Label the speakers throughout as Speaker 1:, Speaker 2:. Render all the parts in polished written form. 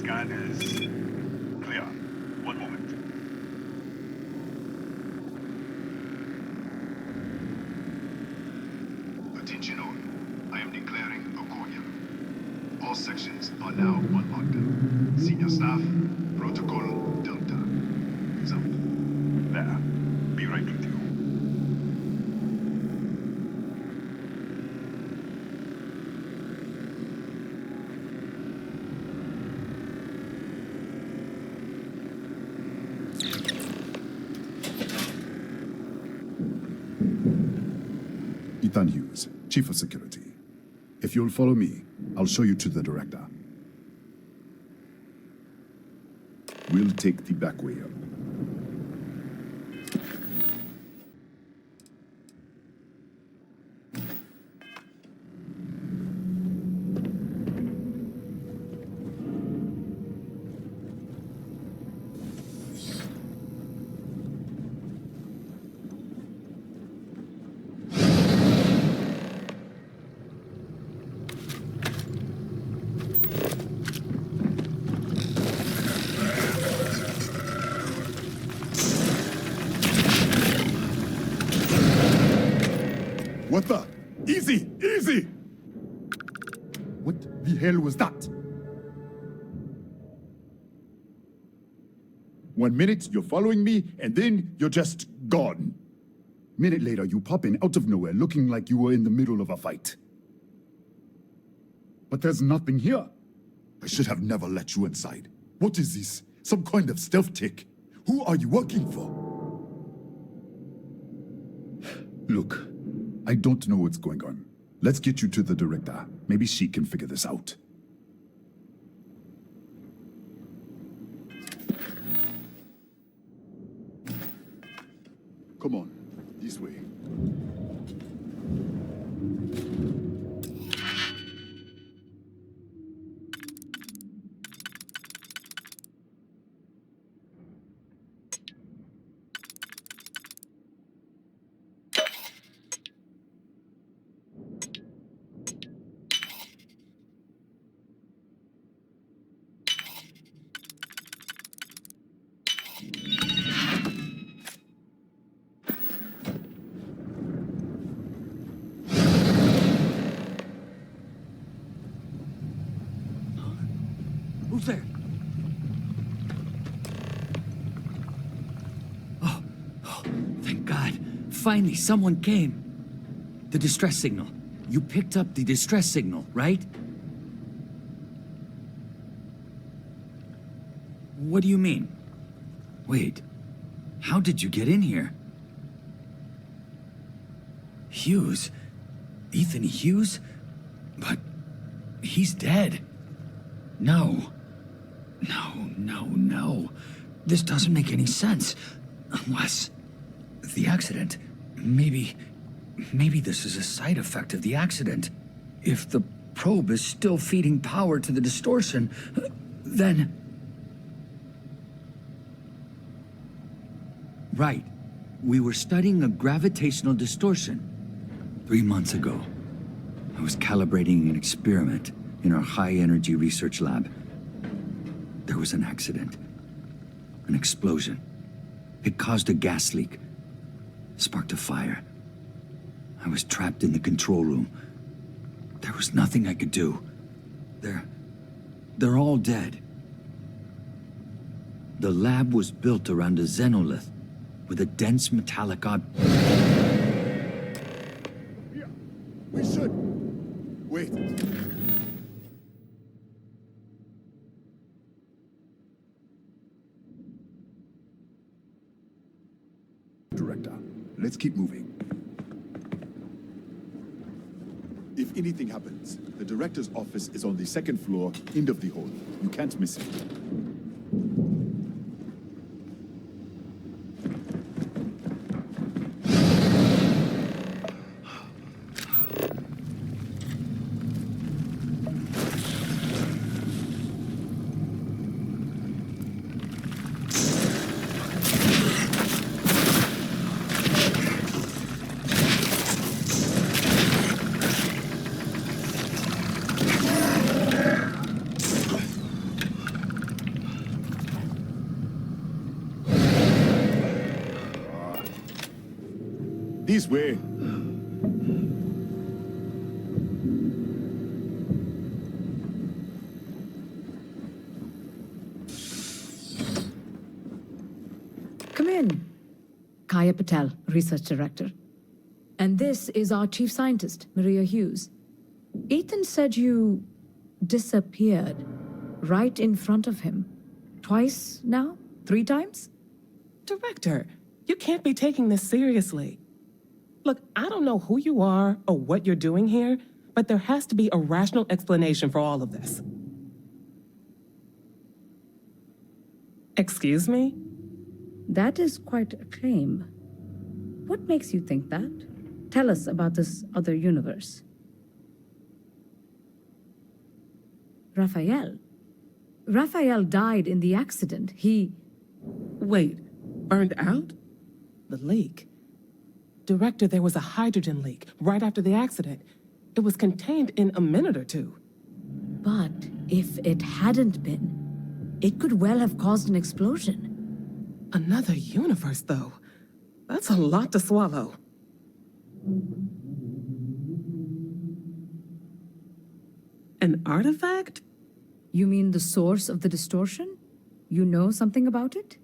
Speaker 1: Scan is clear. One moment.
Speaker 2: Attention all. I am declaring a cordial. All sections are now on lockdown. Senior staff, Protocol Delta. Is out.
Speaker 1: There. Be right with you.
Speaker 3: Ethan Hughes, Chief of Security. If you'll follow me, I'll show you to the director. We'll take the back way up. What the? Easy! Easy! What the hell was that? 1 minute, you're following me, and then you're just gone. Minute later, you pop in out of nowhere looking like you were in the middle of a fight. But there's nothing here. I should have never let you inside. What is this? Some kind of stealth tick? Who are you working for? Look, I don't know what's going on. Let's get you to the director. Maybe she can figure this out. Come on, this way.
Speaker 4: Who's there? Oh, thank God. Finally, someone came. The distress signal. You picked up the distress signal, right? What do you mean? Wait, how did you get in here? Hughes? Ethan Hughes? But he's dead. No. No. This doesn't make any sense. Unless... the accident. Maybe this is a side effect of the accident. If the probe is still feeding power to the distortion, then... Right. We were studying a gravitational distortion. 3 months ago, I was calibrating an experiment in our high-energy research lab. There was an accident. An explosion. It caused a gas leak. Sparked a fire. I was trapped in the control room. There was nothing I could do. They're all dead. The lab was built around a xenolith with a dense metallic object.
Speaker 3: Yeah, we should. Wait. Director, let's keep moving. If anything happens, the director's office is on the second floor, end of the hall. You can't miss it. This way.
Speaker 5: Come in. Kaya Patel, Research Director. And this is our Chief Scientist, Maria Hughes. Ethan said you disappeared right in front of him. Twice now? 3 times?
Speaker 6: Director, you can't be taking this seriously. Look, I don't know who you are or what you're doing here, but there has to be a rational explanation for all of this. Excuse me?
Speaker 5: That is quite a claim. What makes you think that? Tell us about this other universe. Rafael. Rafael died in the accident. He...
Speaker 6: Wait, burned out? The leak. Director, there was a hydrogen leak right after the accident. It was contained in a minute or 2.
Speaker 5: But if it hadn't been, it could well have caused an explosion.
Speaker 6: Another universe, though. That's a lot to swallow. An artifact?
Speaker 5: You mean the source of the distortion? You know something about it?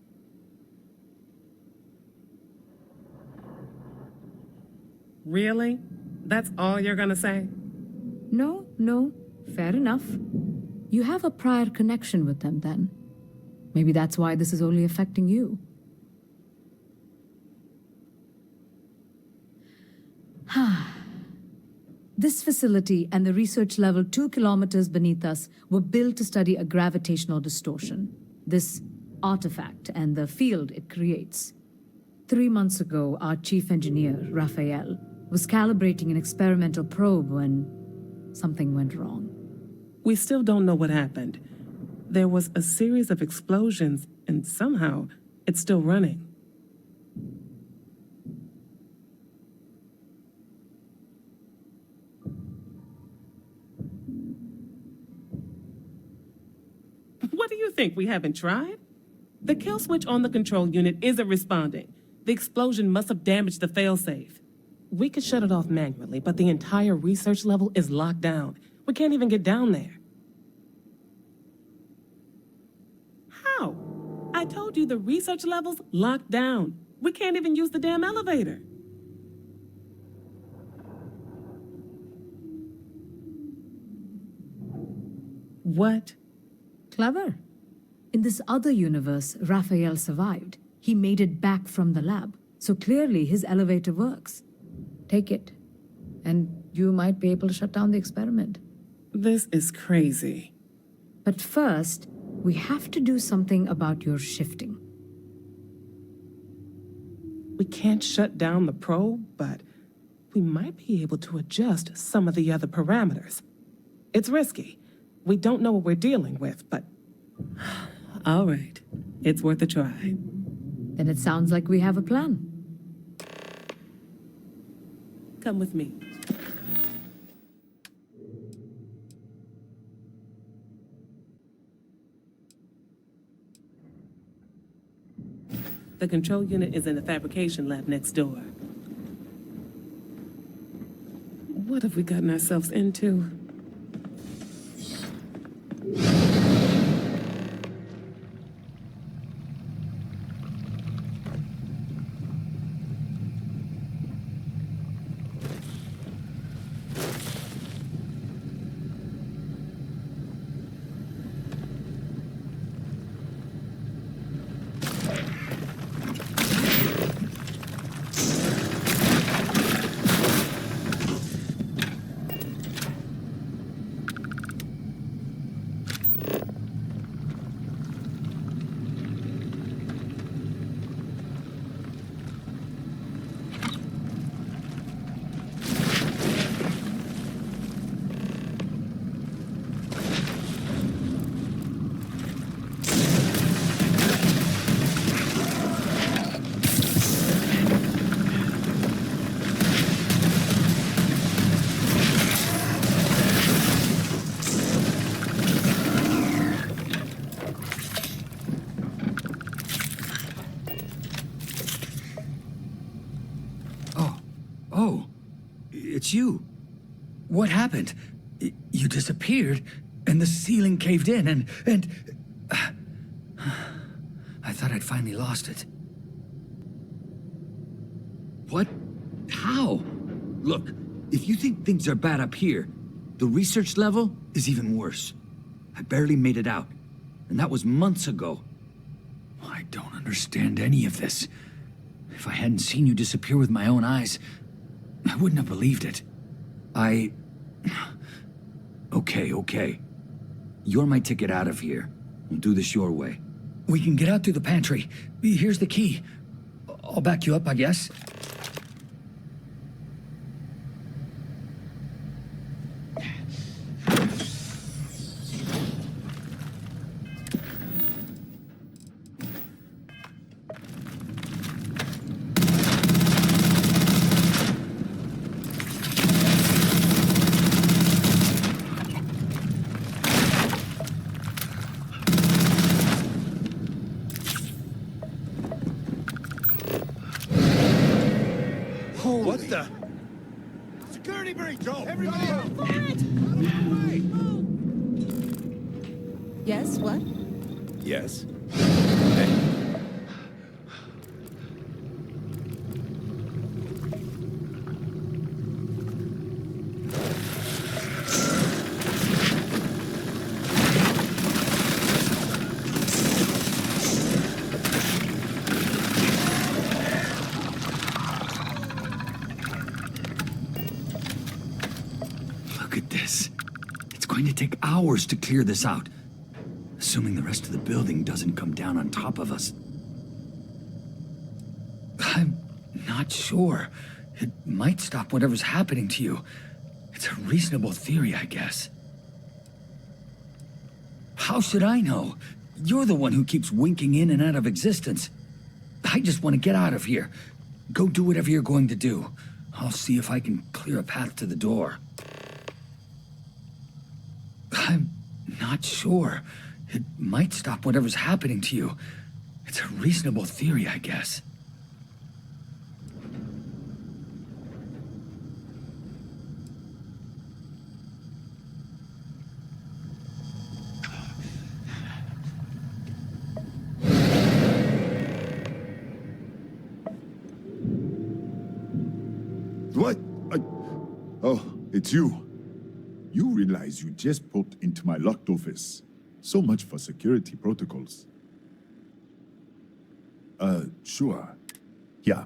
Speaker 6: Really? That's all you're gonna say?
Speaker 5: No, fair enough. You have a prior connection with them then. Maybe that's why this is only affecting you. This facility and the research level 2 kilometers beneath us were built to study a gravitational distortion, this artifact and the field it creates. 3 months ago, our chief engineer, Rafael, was calibrating an experimental probe when something went wrong.
Speaker 6: We still don't know what happened. There was a series of explosions, and somehow it's still running. What do you think? We haven't tried? The kill switch on the control unit isn't responding. The explosion must have damaged the failsafe. We could shut it off manually, but the entire research level is locked down. We can't even get down there. How? I told you the research level's locked down. We can't even use the damn elevator. What?
Speaker 5: Clever. In this other universe, Rafael survived. He made it back from the lab, so clearly his elevator works. Take it, and you might be able to shut down the experiment.
Speaker 6: This is crazy.
Speaker 5: But first, we have to do something about your shifting.
Speaker 6: We can't shut down the probe, but we might be able to adjust some of the other parameters. It's risky. We don't know what we're dealing with, but... All right. It's worth a try.
Speaker 5: Then it sounds like we have a plan.
Speaker 6: Come with me. The control unit is in the fabrication lab next door. What have we gotten ourselves into?
Speaker 4: Oh, it's you. What happened? You disappeared, and the ceiling caved in, and... I thought I'd finally lost it. What? How? Look, if you think things are bad up here, the research level is even worse. I barely made it out, and that was months ago. I don't understand any of this. If I hadn't seen you disappear with my own eyes, I wouldn't have believed it. Okay. You're my ticket out of here. We'll do this your way. We can get out through the pantry. Here's the key. I'll back you up, I guess.
Speaker 7: What the? Security breach! Joe, everybody out!
Speaker 8: Yes, what?
Speaker 7: Yes.
Speaker 4: Look at this. It's going to take hours to clear this out. Assuming the rest of the building doesn't come down on top of us. I'm not sure. It might stop whatever's happening to you. It's a reasonable theory, I guess. How should I know? You're the one who keeps winking in and out of existence. I just want to get out of here. Go do whatever you're going to do. I'll see if I can clear a path to the door. I'm not sure. It might stop whatever's happening to you. It's a reasonable theory, I guess.
Speaker 3: What? Oh, it's you. You realize you just poked into my locked office. So much for security protocols. Sure. Yeah,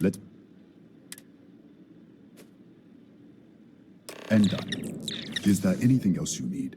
Speaker 3: let's... And done. Is there anything else you need?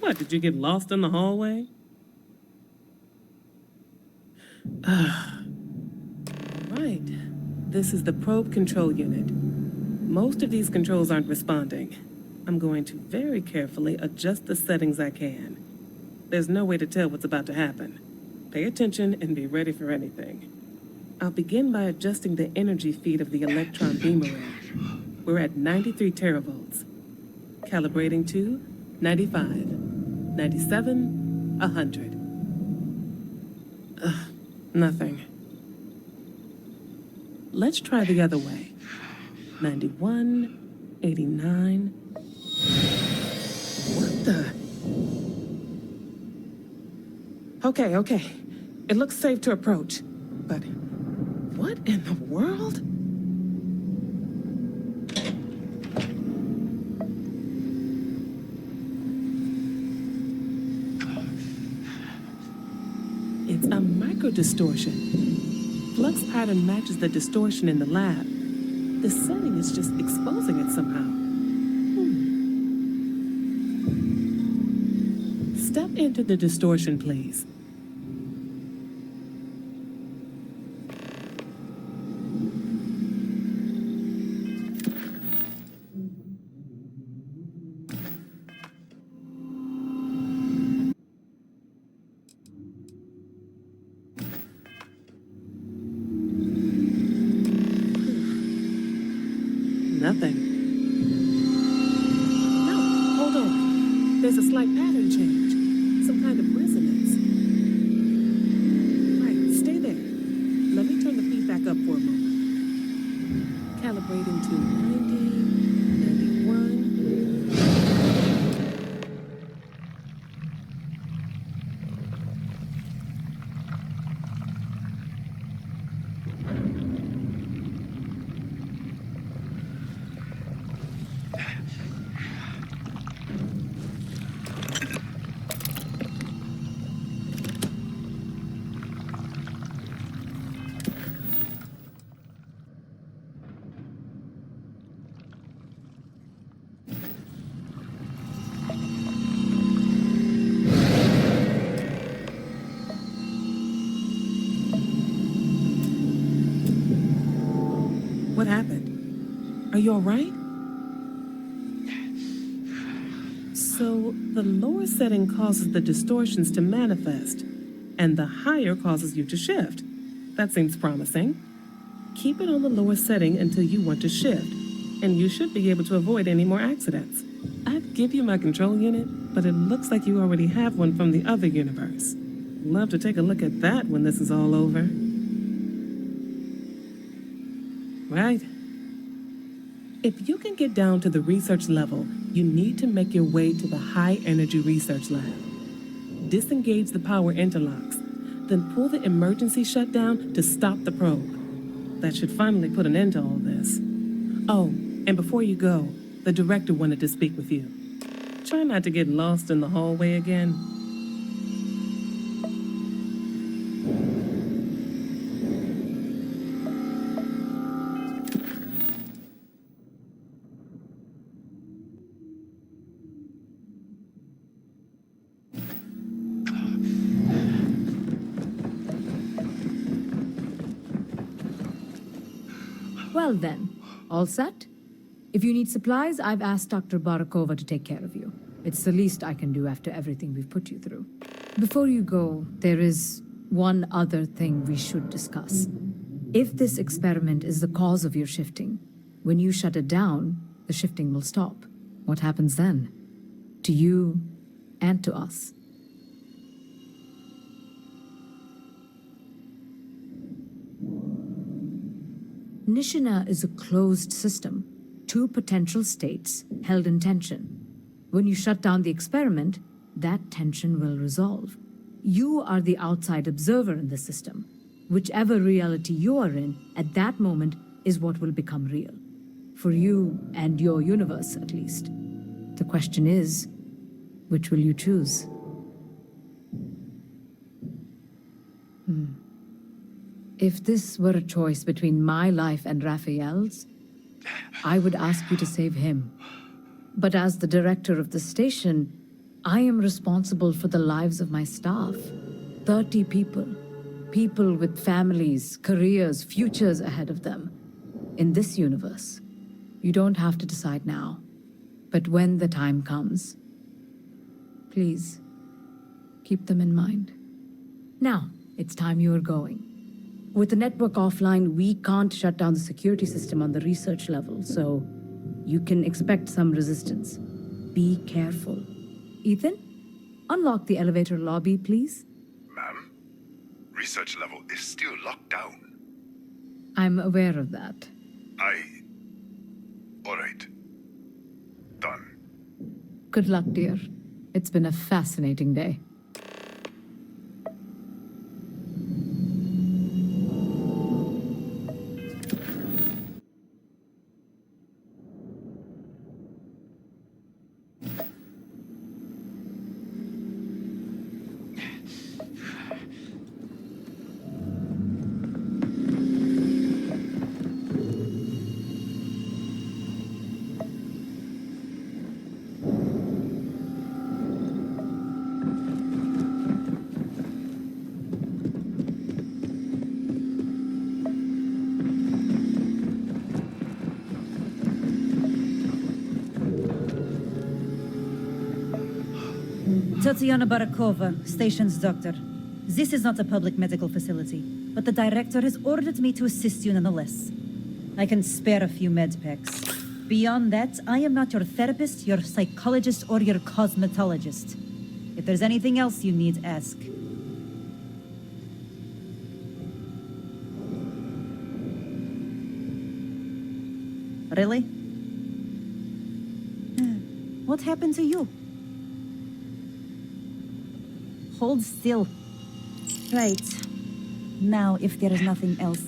Speaker 6: What, did you get lost in the hallway? Right. This is the probe control unit. Most of these controls aren't responding. I'm going to very carefully adjust the settings I can. There's no way to tell what's about to happen. Pay attention and be ready for anything. I'll begin by adjusting the energy feed of the electron beam array. We're at 93 teravolts. Calibrating to 95, 97, 100. Nothing. Let's try the other way. 91, 89. What the? Okay. It looks safe to approach. But what in the world? It's a micro-distortion. Flux pattern matches the distortion in the lab. The setting is just exposing it somehow. Step into the distortion, please. Nothing. No, hold on. There's a slight pattern change. Some kind of resonance. Right, stay there. Let me turn the feedback up for a moment. Calibrating to 90, 91. What happened? Are you all right? So, the lower setting causes the distortions to manifest, and the higher causes you to shift. That seems promising. Keep it on the lower setting until you want to shift, and you should be able to avoid any more accidents. I'd give you my control unit, but it looks like you already have one from the other universe. Love to take a look at that when this is all over. Right. If you can get down to the research level, you need to make your way to the high-energy research lab. Disengage the power interlocks, then pull the emergency shutdown to stop the probe. That should finally put an end to all this. Oh, and before you go, the director wanted to speak with you. Try not to get lost in the hallway again.
Speaker 5: Well then, all set? If you need supplies, I've asked Dr. Barakova to take care of you. It's the least I can do after everything we've put you through. Before you go, there is one other thing we should discuss. If this experiment is the cause of your shifting, when you shut it down, the shifting will stop. What happens then? To you and to us. Nishina is a closed system, 2 potential states held in tension. When you shut down the experiment, that tension will resolve. You are the outside observer in the system. Whichever reality you are in at that moment is what will become real. For you and your universe, at least. The question is, which will you choose? If this were a choice between my life and Rafael's, I would ask you to save him. But as the director of the station, I am responsible for the lives of my staff. 30 people. People with families, careers, futures ahead of them. In this universe, you don't have to decide now. But when the time comes, please, keep them in mind. Now, it's time you are going. With the network offline, we can't shut down the security system on the research level, so you can expect some resistance. be careful. Ethan, unlock the elevator lobby, please.
Speaker 2: Ma'am, research level is still locked down.
Speaker 5: I'm aware of that.
Speaker 2: All right. Done.
Speaker 5: Good luck, dear. It's been a fascinating day.
Speaker 8: Tatiana Barakova, station's doctor. This is not a public medical facility, but the director has ordered me to assist you nonetheless. I can spare a few med packs. Beyond that, I am not your therapist, your psychologist, or your cosmetologist. If there's anything else you need, ask. Really? What happened to you? Hold still. Right. Now, if there is nothing else,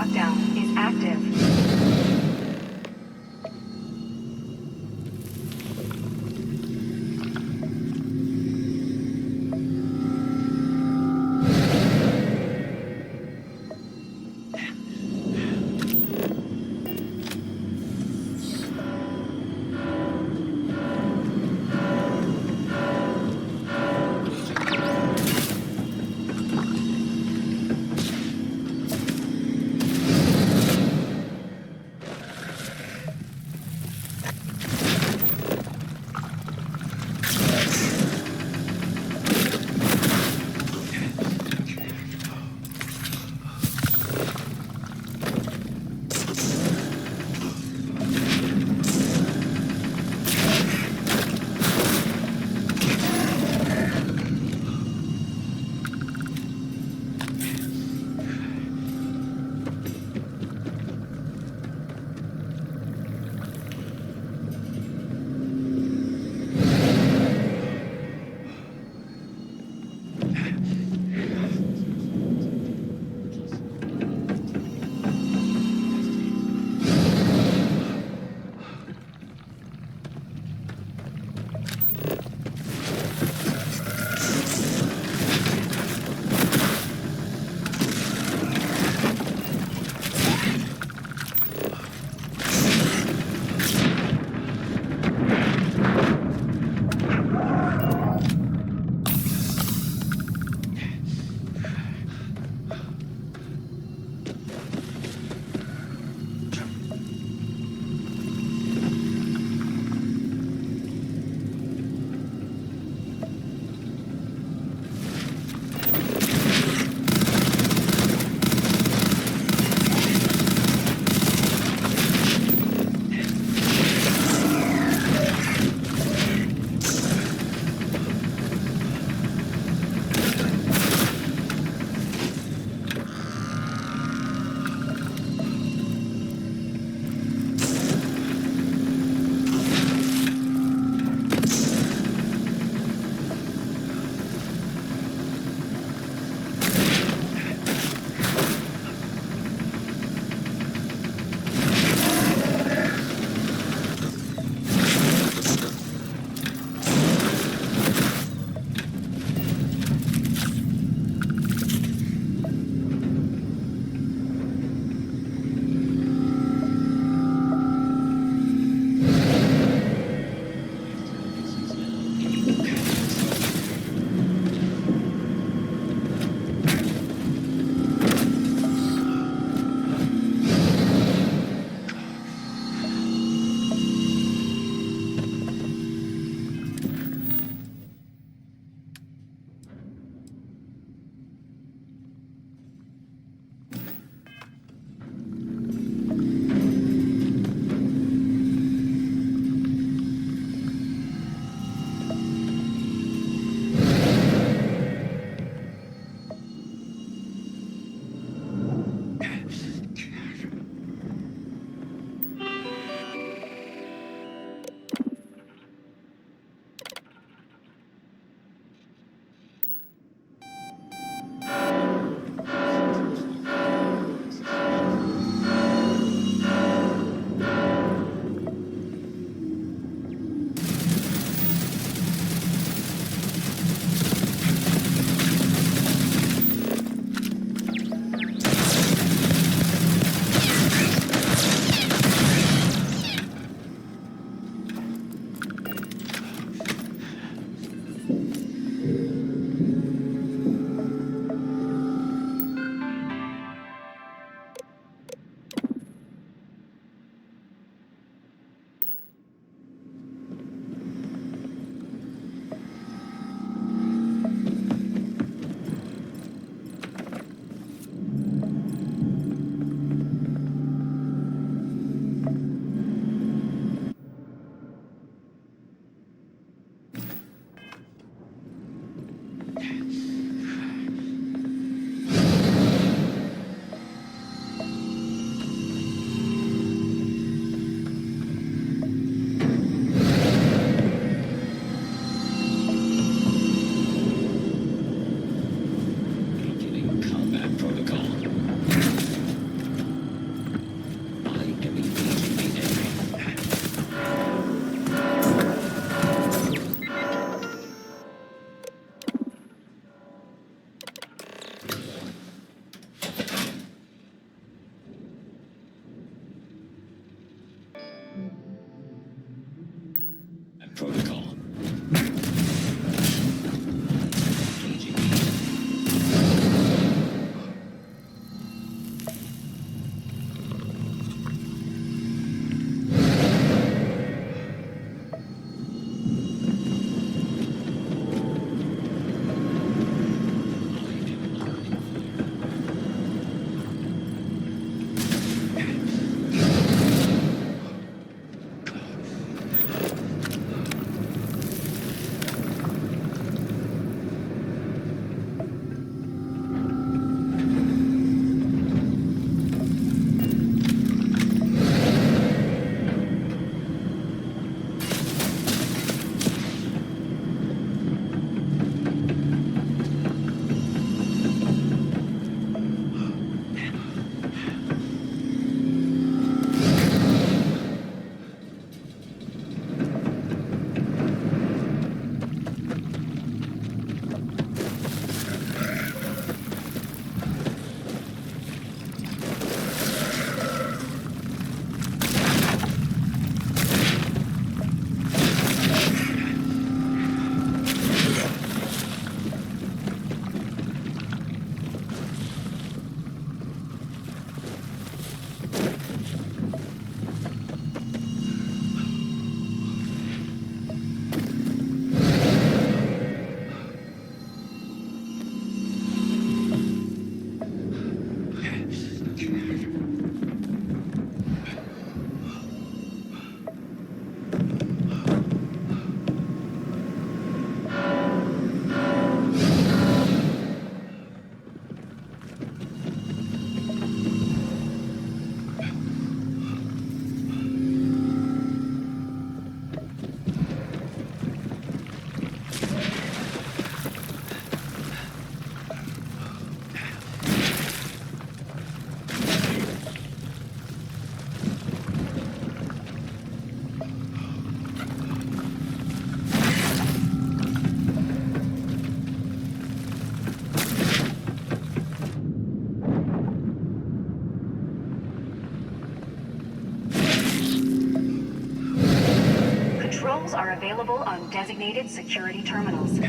Speaker 9: lockdown is active. modules are available on designated security terminals.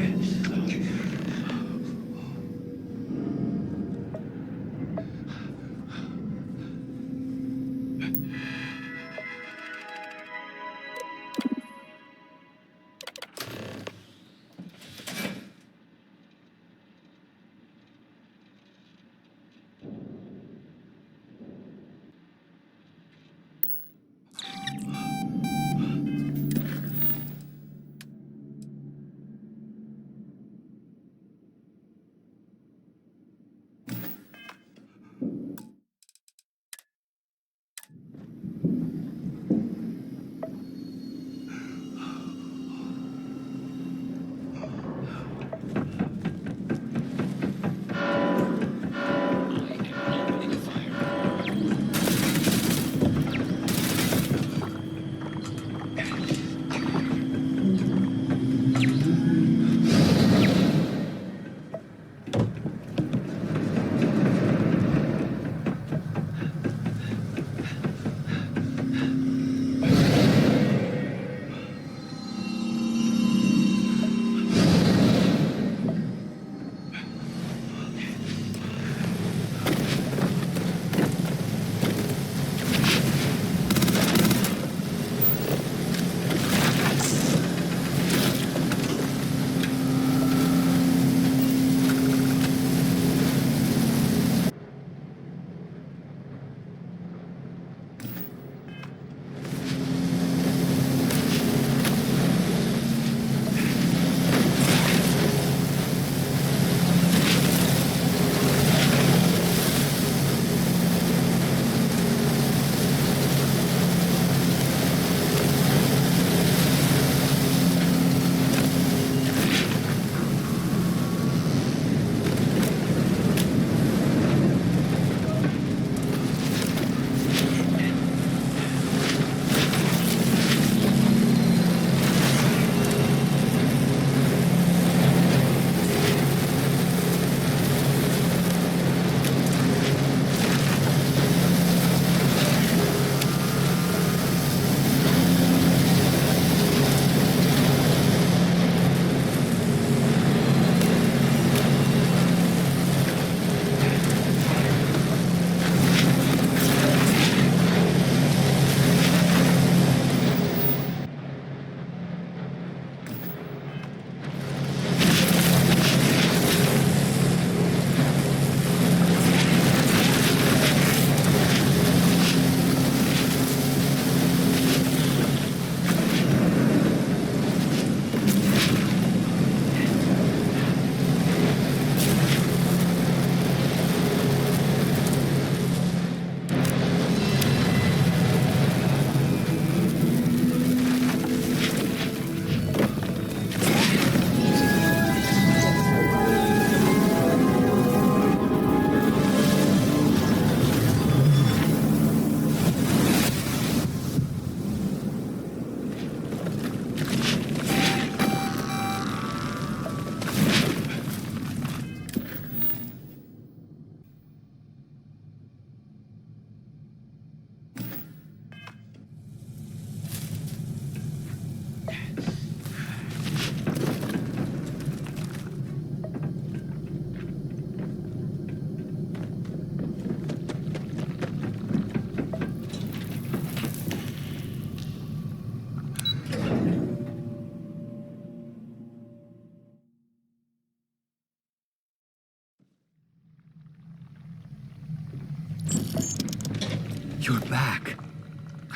Speaker 4: You're back.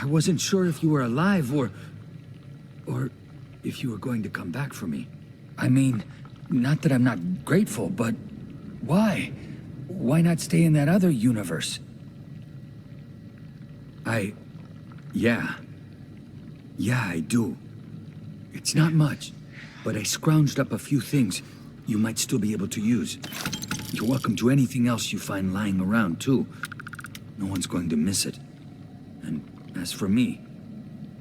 Speaker 4: I wasn't sure if you were alive or if you were going to come back for me. I mean, not that I'm not grateful, but why? Why not stay in that other universe? Yeah, I do. It's not much, but I scrounged up a few things you might still be able to use. You're welcome to anything else you find lying around, too. No one's going to miss it. And as for me,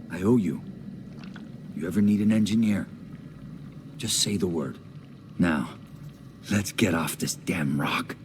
Speaker 4: I owe you. You ever need an engineer, just say the word. Now, let's get off this damn rock.